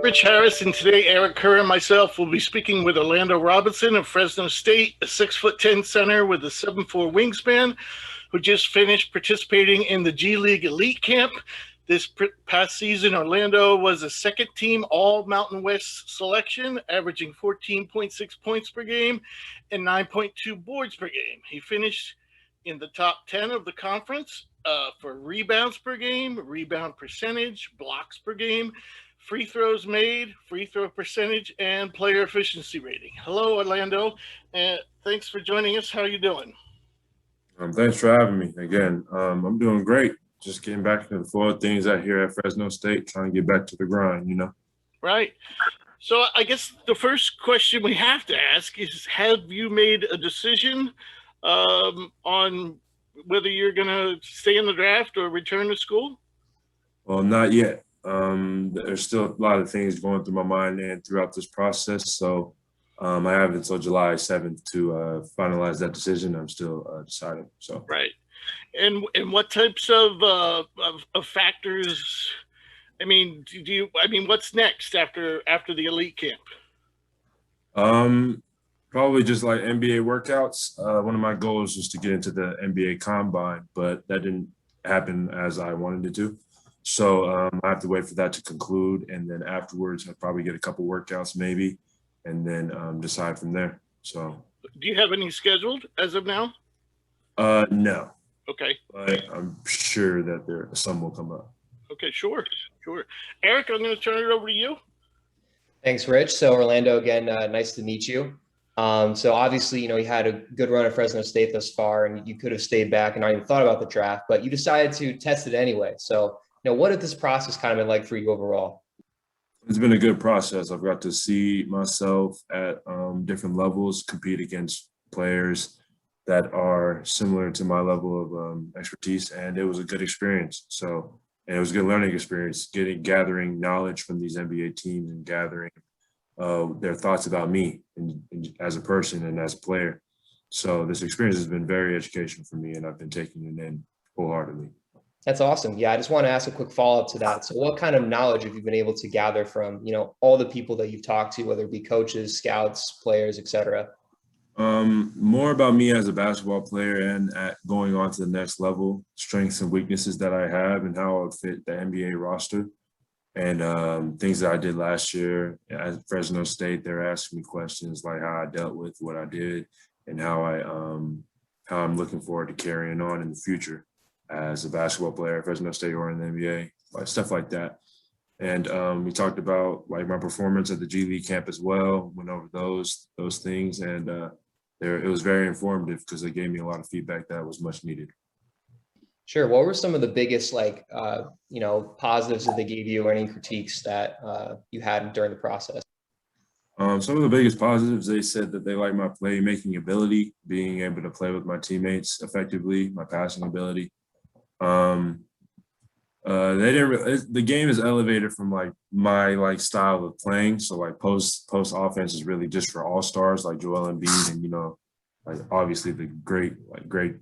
Rich Harris, and today Eric Kerr and myself will be speaking with Orlando Robinson of Fresno State, a 6'10" center with a 7'4" wingspan, who just finished participating in the G League Elite Camp. This past season, Orlando was a second-team All-MWC selection, averaging 14.6 points per game and 9.2 boards per game. He finished in the top 10 of the conference for rebounds per game, rebound percentage, blocks per game, free throws made, free throw percentage, and player efficiency rating. Hello, Orlando, and thanks for joining us. How are you doing? Thanks for having me again. I'm doing great. Just getting back into the flow of things out here at Fresno State, trying to get back to the grind, Right. So I guess the first question we have to ask is, have you made a decision on whether you're going to stay in the draft or return to school? Well, not yet. There's still a lot of things going through my mind and throughout this process. So I have until July 7th to finalize that decision. I'm still deciding. So right. And what types of factors? I mean, what's next after the elite camp? Probably just like NBA workouts. One of my goals was to get into the NBA combine, but that didn't happen as I wanted it to. So I have to wait for that to conclude, and then afterwards I'll probably get a couple workouts maybe, and then decide from there. So, do you have any scheduled as of now? No. Okay. But I'm sure that some will come up. Okay, sure. Eric, I'm going to turn it over to you. Thanks, Rich. So Orlando, again, nice to meet you. So obviously, you had a good run at Fresno State thus far, and you could have stayed back and not even thought about the draft, but you decided to test it anyway. So, what had this process kind of been like for you overall? It's been a good process. I've got to see myself at different levels, compete against players that are similar to my level of expertise, and it was a good experience. So, and it was a good learning experience, gathering knowledge from these NBA teams and gathering their thoughts about me and as a person and as a player. So this experience has been very educational for me, and I've been taking it in wholeheartedly. That's awesome. Yeah, I just want to ask a quick follow-up to that. So what kind of knowledge have you been able to gather from, all the people that you've talked to, whether it be coaches, scouts, players, et cetera? More about me as a basketball player and at going on to the next level, strengths and weaknesses that I have and how I would fit the NBA roster, and things that I did last year at Fresno State. They're asking me questions like how I dealt with what I did and how I'm looking forward to carrying on in the future as a basketball player at Fresno State or in the NBA, like stuff like that. And we talked about like my performance at the G League camp as well, went over those things, and it was very informative because they gave me a lot of feedback that was much needed. Sure. What were some of the biggest positives that they gave you, or any critiques that you had during the process? Some of the biggest positives, they said that they like my playmaking ability, being able to play with my teammates effectively, my passing ability. They didn't really, the game is elevated from like my style of playing. So like post offense is really just for all-stars like Joel Embiid and like obviously the great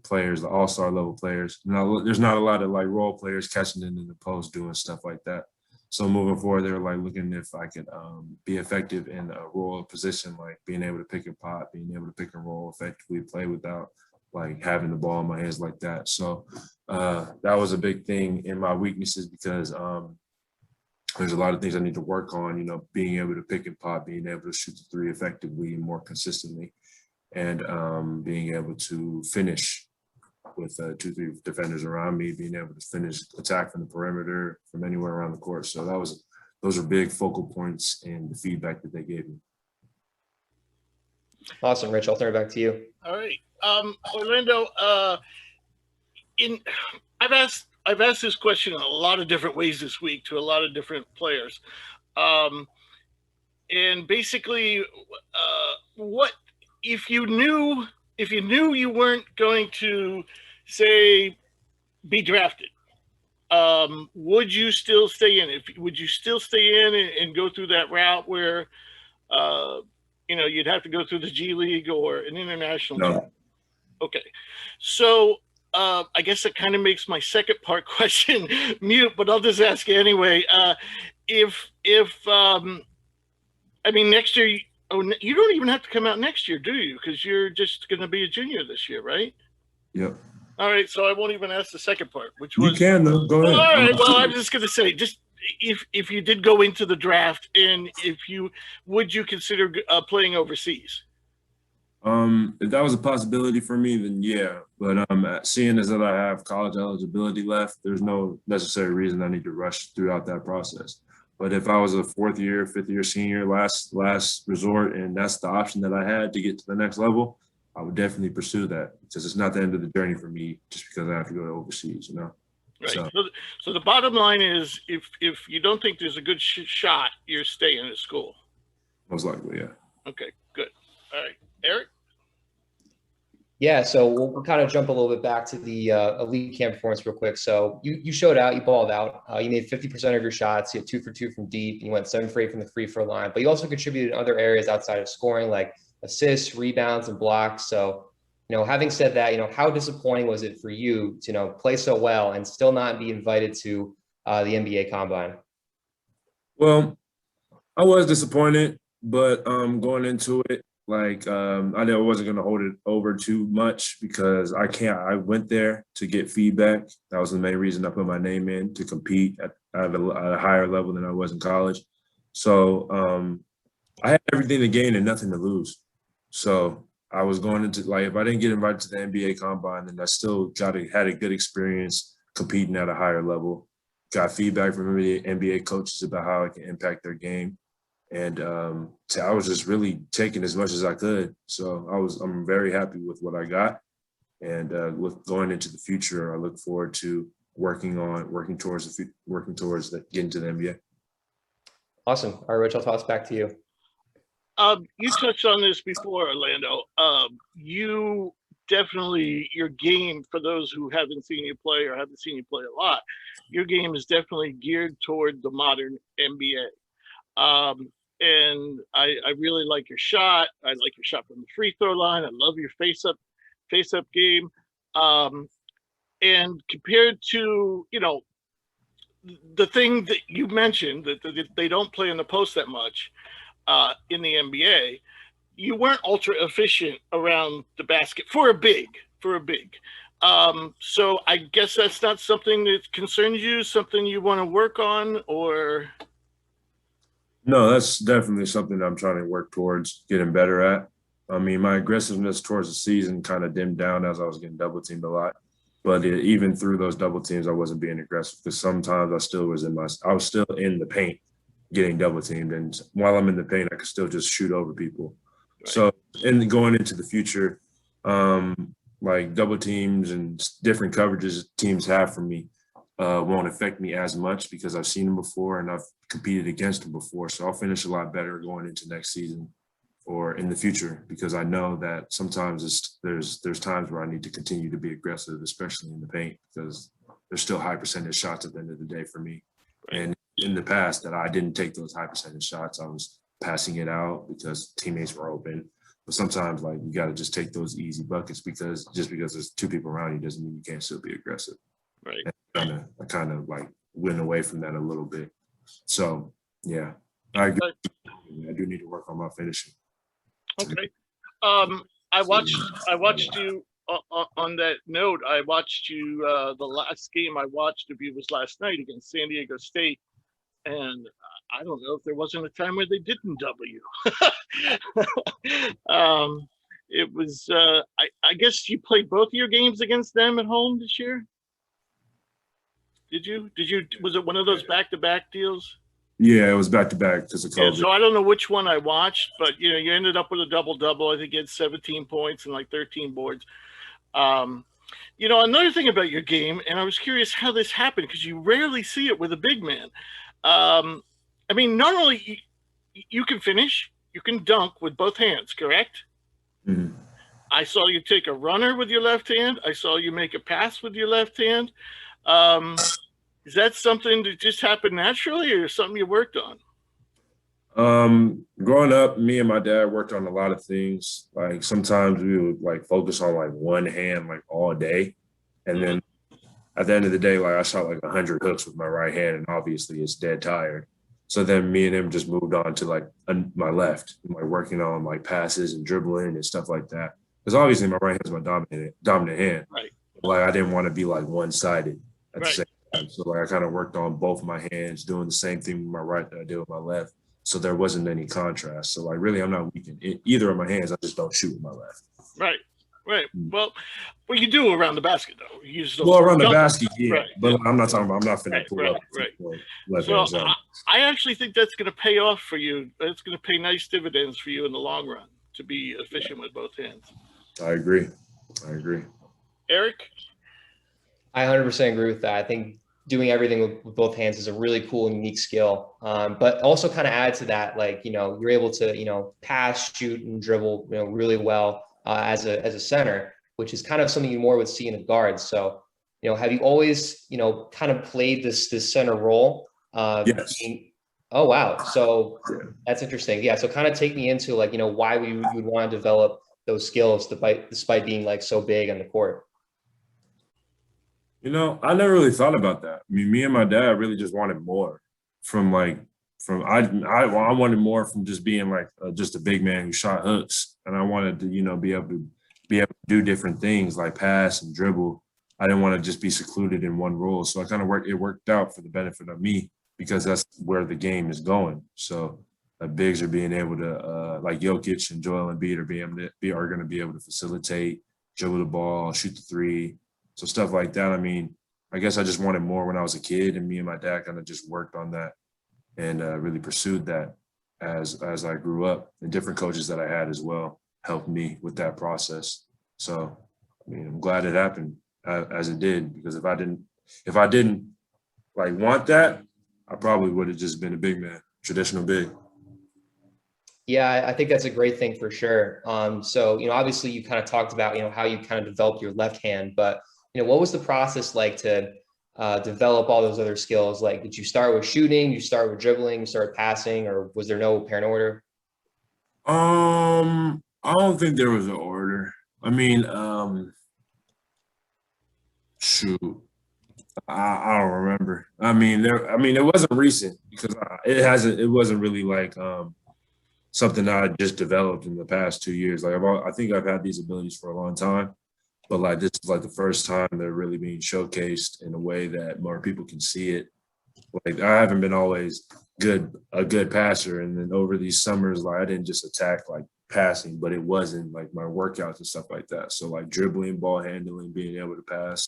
players, the all-star level players. There's not a lot of like role players catching into the post doing stuff like that. So moving forward, they were like looking if I could be effective in a role position, like being able to pick and pop, being able to pick and roll effectively, play without like having the ball in my hands like that. So that was a big thing in my weaknesses because there's a lot of things I need to work on, being able to pick and pop, being able to shoot the three effectively and more consistently, and being able to finish with 2-3 defenders around me, being able to finish attack from the perimeter from anywhere around the court. So those are big focal points in the feedback that they gave me. Awesome, Rich. I'll turn it back to you. All right. Orlando, I've asked this question in a lot of different ways this week to a lot of different players. And basically, what if you knew you weren't going to, say, be drafted, would you still stay in? Would you still stay in and go through that route where you'd have to go through the G League or an international No. team? Okay. So I guess that kind of makes my second part question mute, but I'll just ask anyway. If if I mean, next year, you don't even have to come out next year, do you? Because you're just going to be a junior this year, right? Yep. All right, so I won't even ask the second part, which You was can though. Go ahead. all right. Well, I'm just going to say, just if you did go into the draft, and if you would you consider playing overseas? If that was a possibility for me, then yeah. But seeing as that I have college eligibility left, there's no necessary reason I need to rush throughout that process. But if I was a fourth year, fifth year senior, last resort, and that's the option that I had to get to the next level, I would definitely pursue that because it's not the end of the journey for me just because I have to go overseas, you know. Right. So, So the bottom line is, if you don't think there's a good shot, you're staying at school. most likely, yeah. Okay, good. All right, Eric. Yeah, so we'll kind of jump a little bit back to the elite camp performance real quick. So you showed out, you balled out. You made 50% of your shots. You had 2 for 2 from deep. You went 7 for 8 from the free throw line. But you also contributed in other areas outside of scoring, like assists, rebounds, and blocks. So, having said that, how disappointing was it for you to, play so well and still not be invited to the NBA Combine? Well, I was disappointed, but going into it, like I knew I wasn't going to hold it over too much because I went there to get feedback. That was the main reason I put my name in, to compete at a higher level than I was in college. So I had everything to gain and nothing to lose. So I was going into, like, if I didn't get invited to the NBA Combine, then I still had a good experience competing at a higher level. Got feedback from NBA coaches about how I can impact their game. And I was just really taking as much as I could. So I'm very happy with what I got. And going into the future, I look forward to working towards getting to the NBA. Awesome. All right, Rich, I'll toss back to you. You touched on this before, Orlando. You definitely, your game, for those who haven't seen you play or haven't seen you play a lot, your game is definitely geared toward the modern NBA. And I really like your shot. I like your shot from the free throw line. I love your face up game. And compared to, the thing that you mentioned, that they don't play in the post that much in the NBA, you weren't ultra efficient around the basket for a big. So I guess that's not something that concerns you, something you want to work on, or? No, that's definitely something I'm trying to work towards getting better at. I mean, my aggressiveness towards the season kind of dimmed down as I was getting double teamed a lot. But even through those double teams, I wasn't being aggressive because sometimes I was still in the paint getting double teamed. And while I'm in the paint, I could still just shoot over people. Right. So, and going into the future, like double teams and different coverages teams have for me won't affect me as much because I've seen them before and I've competed against them before. So I'll finish a lot better going into next season or in the future because I know that sometimes there's times where I need to continue to be aggressive, especially in the paint, because there's still high percentage shots at the end of the day for me. And in the past that I didn't take those high percentage shots, I was passing it out because teammates were open. But sometimes, like, you got to just take those easy buckets because just because there's 2 people around you doesn't mean you can't still be aggressive. Right. And I kind of like went away from that a little bit. So yeah, I agree. I do need to work on my finishing. Okay. I watched you on that note. I watched you the last game I watched of you was last night against San Diego State, and I don't know if there wasn't a time where they didn't double you. It was I guess you played both of your games against them at home this year. Did you? Was it one of those back-to-back deals? Yeah, it was back-to-back because of COVID. Yeah, so I don't know which one I watched, but you ended up with a double-double. I think you had 17 points and like 13 boards. Another thing about your game, and I was curious how this happened because you rarely see it with a big man. I mean, not only you can finish, you can dunk with both hands, correct? Mm-hmm. I saw you take a runner with your left hand. I saw you make a pass with your left hand. Is that something that just happened naturally or something you worked on? Growing up, me and my dad worked on a lot of things. Like sometimes we would like focus on like one hand like all day. And then at the end of the day, like I shot like 100 hooks with my right hand and obviously it's dead tired. So then me and him just moved on to like my left, like working on like passes and dribbling and stuff like that. Because obviously my right hand is my dominant hand. Right. Like I didn't want to be like one-sided at the Right. same time. So like I kind of worked on both my hands, doing the same thing with my right that I did with my left. So there wasn't any contrast. So like really I'm not weak in either of my hands. I just don't shoot with my left. Right. Right. Well, you do around the basket though. You use those Well, around the basket, yeah. Right. But I'm not talking about. I'm not finna Right, pull right, up. right. Left So hand side. I actually think that's going to pay off for you. It's going to pay nice dividends for you in the long run to be efficient with both hands. I agree. Eric? I 100% agree with that. I think doing everything with both hands is a really cool and unique skill. But also kind of add to that, like, you're able to, pass, shoot, and dribble, really well as a center, which is kind of something you more would see in a guard. So, have you always, kind of played this center role? Yes. Oh, wow. So that's interesting. Yeah. So kind of take me into like, why you would want to develop those skills despite being like so big on the court. I never really thought about that. I mean, me and my dad really just wanted more I wanted more from just being like just a big man who shot hooks, and I wanted to be able to do different things like pass and dribble. I didn't want to just be secluded in one role, so I kind of worked out for the benefit of me because that's where the game is going. So bigs are being able to like Jokic and Joel Embiid are going to be able to facilitate, dribble the ball, shoot the three. So stuff like that. I mean, I guess I just wanted more when I was a kid, and me and my dad kind of just worked on that and really pursued that as I grew up. And different coaches that I had as well helped me with that process. So, I mean, I'm glad it happened as it did, because if I didn't like want that, I probably would have just been a big man, traditional big. Yeah, I think that's a great thing for sure. So, obviously you kind of talked about, how you kind of developed your left hand, but what was the process like to develop all those other skills? Like, did you start with shooting? You start with dribbling? You start passing? Or was there no apparent order? I don't think there was an order. I mean, shoot, I don't remember. I mean, it wasn't recent because it wasn't really like something that I just developed in the past 2 years. Like I think I've had these abilities for a long time. But like this is like the first time they're really being showcased in a way that more people can see it. Like I haven't been always a good passer, and then over these summers, like I didn't just attack like passing, but it wasn't like my workouts and stuff like that. So like dribbling, ball handling, being able to pass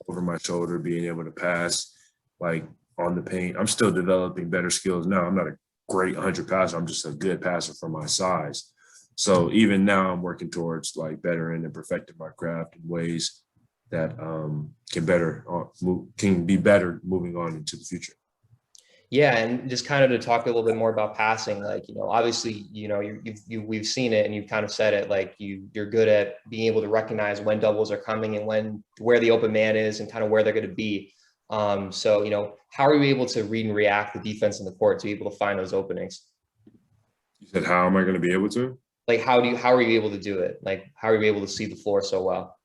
over my shoulder, being able to pass like on the paint. I'm still developing better skills now. I'm not a great 100 passer. I'm just a good passer for my size. So even now I'm working towards like bettering and perfecting my craft in ways that can be better moving on into the future. Yeah, and just kind of to talk a little bit more about passing, like obviously we've seen it and you've kind of said it, like you're good at being able to recognize when doubles are coming and where the open man is and kind of where they're going to be. So how are you able to read and react the defense in the court to be able to find those openings? You said, how am I going to be able to? Like how are you able to do it? Like how are you able to see the floor so well?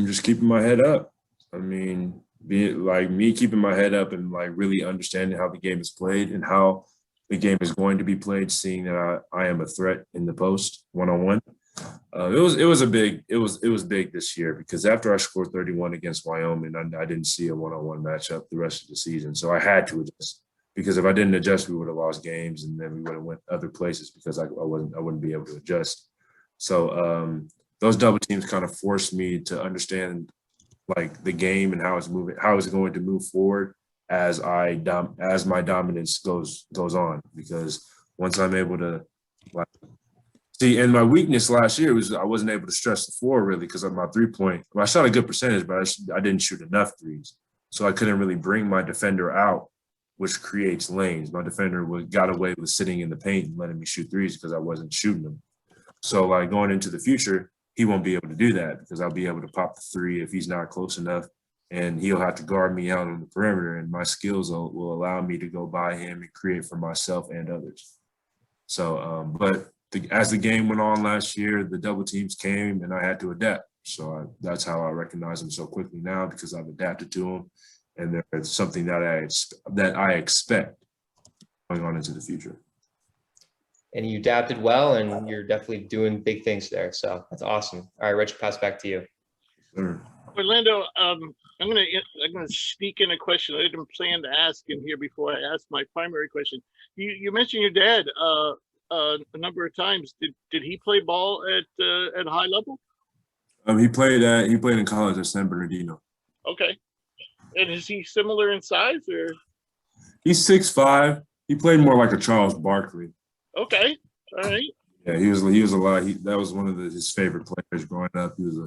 Just keeping my head up. I mean, keeping my head up and like really understanding how the game is played and how the game is going to be played, seeing that I am a threat in the post one-on-one. It was big this year because after I scored 31 against Wyoming, I didn't see a one-on-one matchup the rest of the season. So I had to adjust. Because if I didn't adjust, we would have lost games, and then we would have went other places because I wouldn't be able to adjust. So those double teams kind of forced me to understand like the game and how it's moving, how it's going to move forward as my dominance goes on. Because once I'm able to like see, and my weakness last year was I wasn't able to stretch the floor really because of my 3-point. I shot a good percentage, but I didn't shoot enough threes, so I couldn't really bring my defender out, which creates lanes. My defender got away with sitting in the paint and letting me shoot threes because I wasn't shooting them. So like going into the future, he won't be able to do that because I'll be able to pop the three if he's not close enough, and he'll have to guard me out on the perimeter, and my skills will allow me to go by him and create for myself and others. So, as the game went on last year, the double teams came and I had to adapt. So that's how I recognize them so quickly now, because I've adapted to them. And there's something that I expect going on into the future. And you adapted well, and you're definitely doing big things there. So that's awesome. All right, Rich, pass back to you. Sure. Orlando, I'm gonna sneak in a question I didn't plan to ask in here before I ask my primary question. You mentioned your dad a number of times. Did he play ball at high level? He played in college at San Bernardino. Okay. And is he similar in size or? He's 6'5". He played more like a Charles Barkley. Okay. All right. Yeah, he was a lot. That was one of his favorite players growing up. He was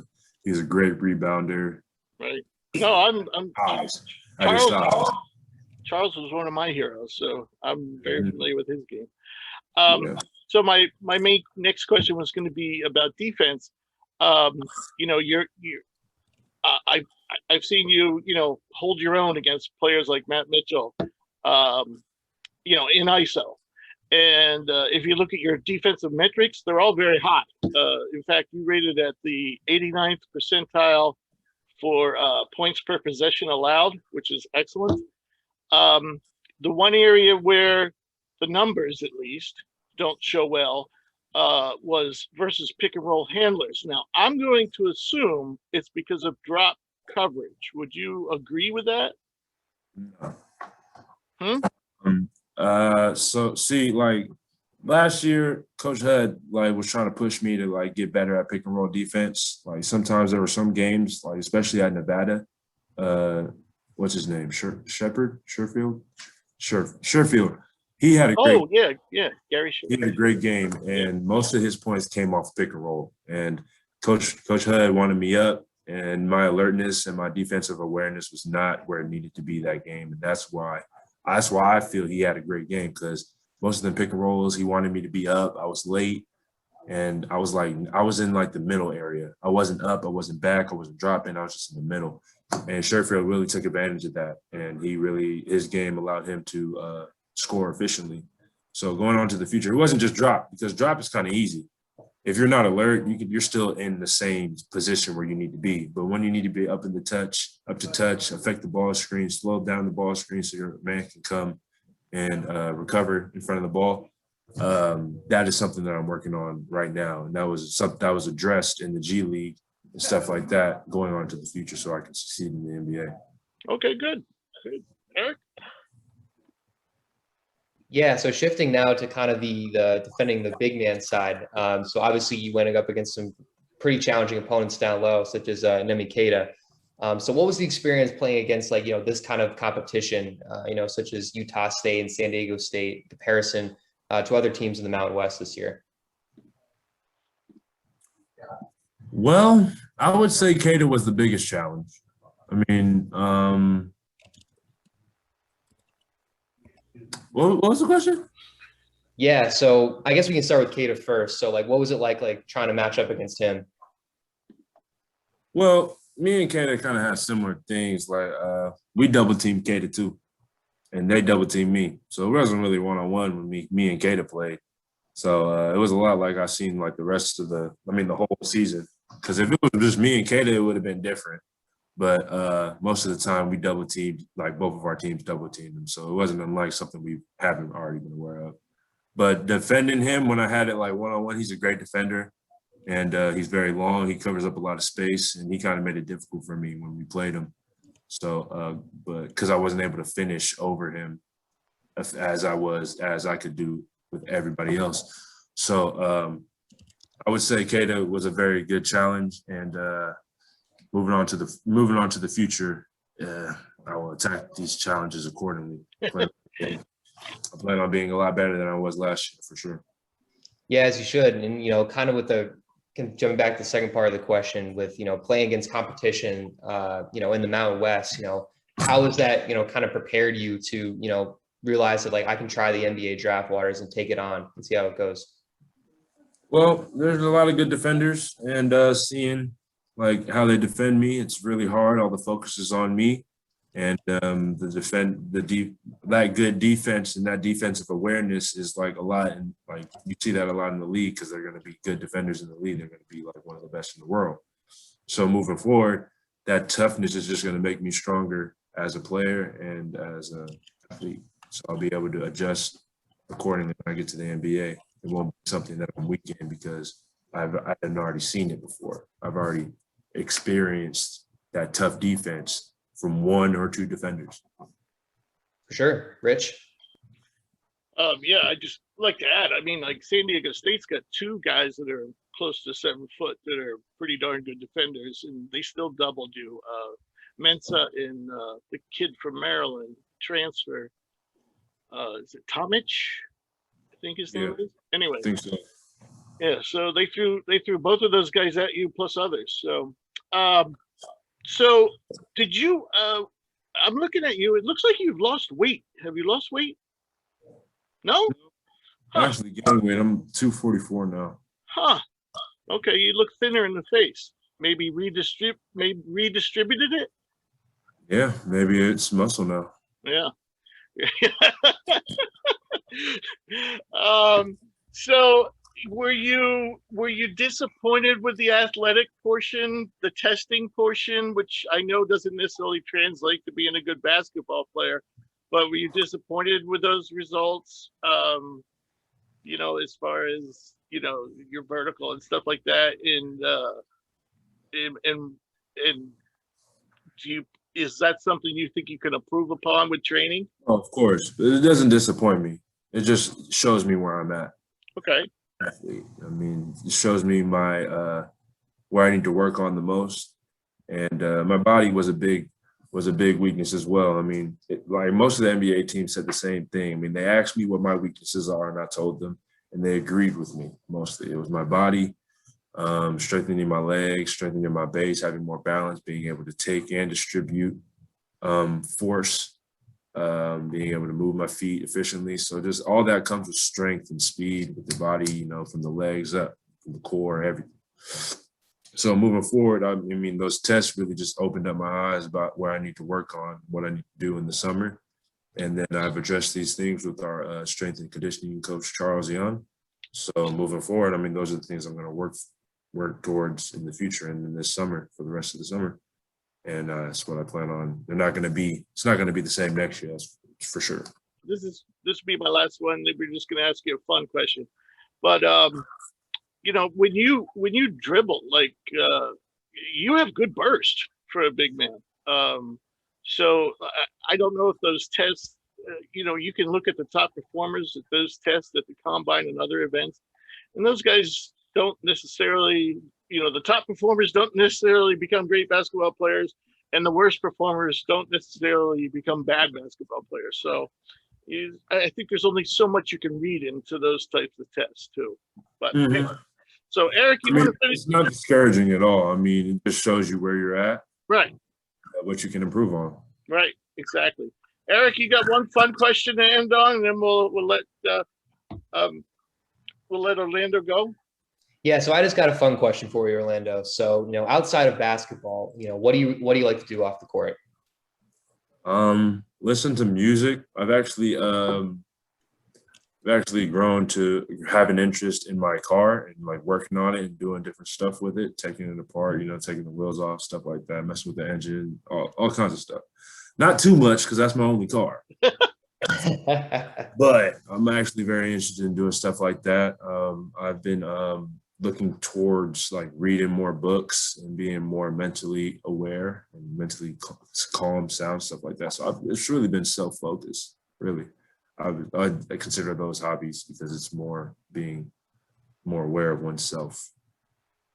a great rebounder. Right. No, I'm Charles was one of my heroes, so I'm very familiar with his game. So my main next question was going to be about defense. I've seen you hold your own against players like Matt Mitchell, in ISO. And if you look at your defensive metrics, they're all very high. In fact, you rated at the 89th percentile for points per possession allowed, which is excellent. The one area where the numbers, at least, don't show well was versus pick and roll handlers. Now, I'm going to assume it's because of drop coverage. Would you agree with that? So see, like last year, Coach Hud was trying to push me to get better at pick and roll defense. Like sometimes there were some games, especially at Nevada. What's his name? Sherfield. He had a great. Oh yeah, Gary Sherfield. He had a great game, and most of his points came off pick and roll. And Coach Hud wanted me up, and my alertness and my defensive awareness was not where it needed to be that game, and that's why I feel he had a great game, because most of them pick and rolls, he wanted me to be up. I was late, and I was in the middle area. I wasn't up, I wasn't back, I wasn't dropping, I was just in the middle. And Sherfield really took advantage of that, and his game allowed him to score efficiently. So going on to the future, it wasn't just drop, because drop is kind of easy. If you're not alert, you're still in the same position where you need to be. But when you need to be up to touch, affect the ball screen, slow down the ball screen so your man can come and recover in front of the ball. That is something that I'm working on right now, and that was addressed in the G League and stuff like that going on to the future, so I can succeed in the NBA. Okay, good. Eric? Yeah, so shifting now to kind of the defending the big man side. So obviously you went up against some pretty challenging opponents down low, such as Nemi Keita. So what was the experience playing against this kind of competition, such as Utah State and San Diego State, in comparison to other teams in the Mountain West this year? Well, I would say Keita was the biggest challenge. I mean, what was the question? Yeah, so I guess we can start with Keita first. So what was it like trying to match up against him? Well, me and Keita kind of have similar things. We double team Keita too, and they double team me. So it wasn't really one-on-one when me and Keita played. So it was a lot like I seen the rest of the whole season. Because if it was just me and Keita, it would have been different. But most of the time we double teamed, both of our teams double teamed him. So it wasn't unlike something we haven't already been aware of. But defending him when I had it one-on-one, he's a great defender. And he's very long. He covers up a lot of space, and he kind of made it difficult for me when we played him. So, but because I wasn't able to finish over him as I could do with everybody else. So I would say Keita was a very good challenge, and moving on to the future, I will attack these challenges accordingly. I plan on being a lot better than I was last year, for sure. Yeah, as you should. And, kind of with jumping back to the second part of the question with, playing against competition, in the Mountain West, how has that, kind of prepared you to, realize that I can try the NBA draft waters and take it on and see how it goes? Well, there's a lot of good defenders, and seeing how they defend me, it's really hard. All the focus is on me, and that good defense and that defensive awareness is a lot, and you see that a lot in the league, because they're going to be good defenders in the league. They're going to be one of the best in the world. So moving forward, that toughness is just going to make me stronger as a player and as an athlete. So I'll be able to adjust accordingly when I get to the NBA. It won't be something that I'm weak in because I hadn't already seen it before. I've already experienced that tough defense from one or two defenders. For sure. Rich? Yeah, I just like to add, I mean, like San Diego State's got two guys that are close to 7 foot that are pretty darn good defenders, and they still doubled you. Mensa and the kid from Maryland transfer. Is it Tomich? I think his name is. Anyway, I think so. yeah. So they threw both of those guys at you plus others. So, so did you? I'm looking at you. It looks like you've lost weight. Have you lost weight? No. I actually gained weight. I'm 244 now. Huh. Okay, you look thinner in the face. Maybe redistributed it. Yeah, maybe it's muscle now. Yeah. So were you disappointed with the athletic portion, the testing portion, which I know doesn't necessarily translate to being a good basketball player, but were you disappointed with those results? You know, as far as, you know, your vertical and stuff like that, and is that something you think you can improve upon with training? Oh, of course. It doesn't disappoint me. It just shows me where I'm at. Okay. Athlete. I mean, it shows me my where I need to work on the most. And my body was a big weakness as well. I mean, like most of the NBA teams said the same thing. I mean, they asked me what my weaknesses are, and I told them, and they agreed with me mostly. It was my body, strengthening my legs, strengthening my base, having more balance, being able to take and distribute force, being able to move my feet efficiently. So just all that comes with strength and speed with the body, you know, from the legs up, from the core, everything. So moving forward, I mean, those tests really just opened up my eyes about where I need to work on, what I need to do in the summer. And then I've addressed these things with our strength and conditioning coach, Charles Young. So moving forward, I mean, those are the things I'm going to work towards in the future and in this summer for the rest of the summer. And that's what I plan on. It's not going to be the same next year, that's for sure. This will be my last one. We're just going to ask you a fun question, but you know, when you dribble, like you have good burst for a big man. So I don't know if those tests, you know, you can look at the top performers at those tests at the combine and other events, and those guys don't necessarily, you know, the top performers don't necessarily become great basketball players, and the worst performers don't necessarily become bad basketball players. So I think there's only so much you can read into those types of tests too. But anyway. So Eric, you want to finish? It's not discouraging at all. I mean, it just shows you where you're at, right? What you can improve on. Right, exactly. Eric, you got one fun question to end on, and then we'll let Orlando go. Yeah, so I just got a fun question for you, Orlando. So, you know, outside of basketball, you know, what do you like to do off the court? Listen to music. I've actually grown to have an interest in my car and like working on it and doing different stuff with it, taking it apart, you know, taking the wheels off, stuff like that, messing with the engine, all kinds of stuff. Not too much because that's my only car. But I'm actually very interested in doing stuff like that. I've been looking towards like reading more books and being more mentally aware and mentally calm, sound, stuff like that. So it's really been self-focused, really. I consider those hobbies because it's more being more aware of oneself.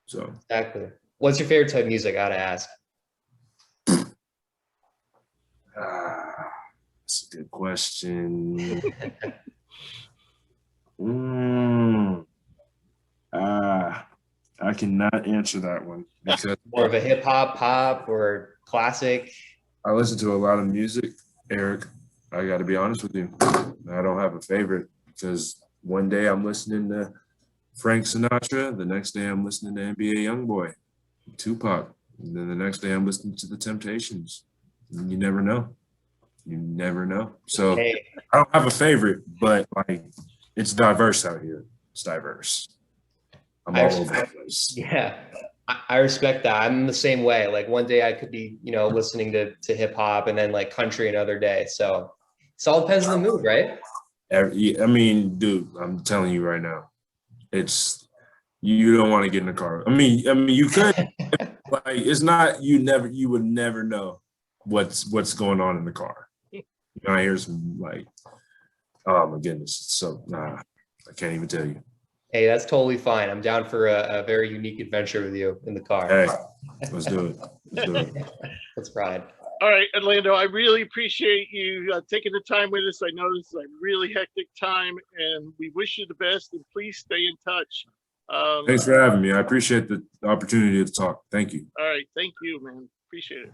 So exactly. What's your favorite type of music? I gotta ask. That's a good question. I cannot answer that one because More of a hip hop, pop, or classic. I listen to a lot of music, Eric. I got to be honest with you. I don't have a favorite because one day I'm listening to Frank Sinatra. The next day I'm listening to NBA Youngboy, Tupac. And then the next day I'm listening to The Temptations. And you never know. You never know. So Hey. I don't have a favorite, but like it's diverse out here. It's diverse. I'm all over the place. Yeah. I respect that. I'm the same way. Like one day I could be, you know, listening to hip hop and then like country another day. So it all depends on the mood, right? I mean, dude, I'm telling you right now, you don't want to get in the car. I mean, you could, like, it's not, you would never know what's going on in the car. I hear some like, oh my goodness, so nah, I can't even tell you. Hey, that's totally fine. I'm down for a very unique adventure with you in the car. Hey, let's do it. Let's do it. Let's ride. All right, Orlando, I really appreciate you taking the time with us. I know this is a really hectic time, and we wish you the best, and please stay in touch. Thanks for having me. I appreciate the opportunity to talk. Thank you. All right, thank you, man. Appreciate it.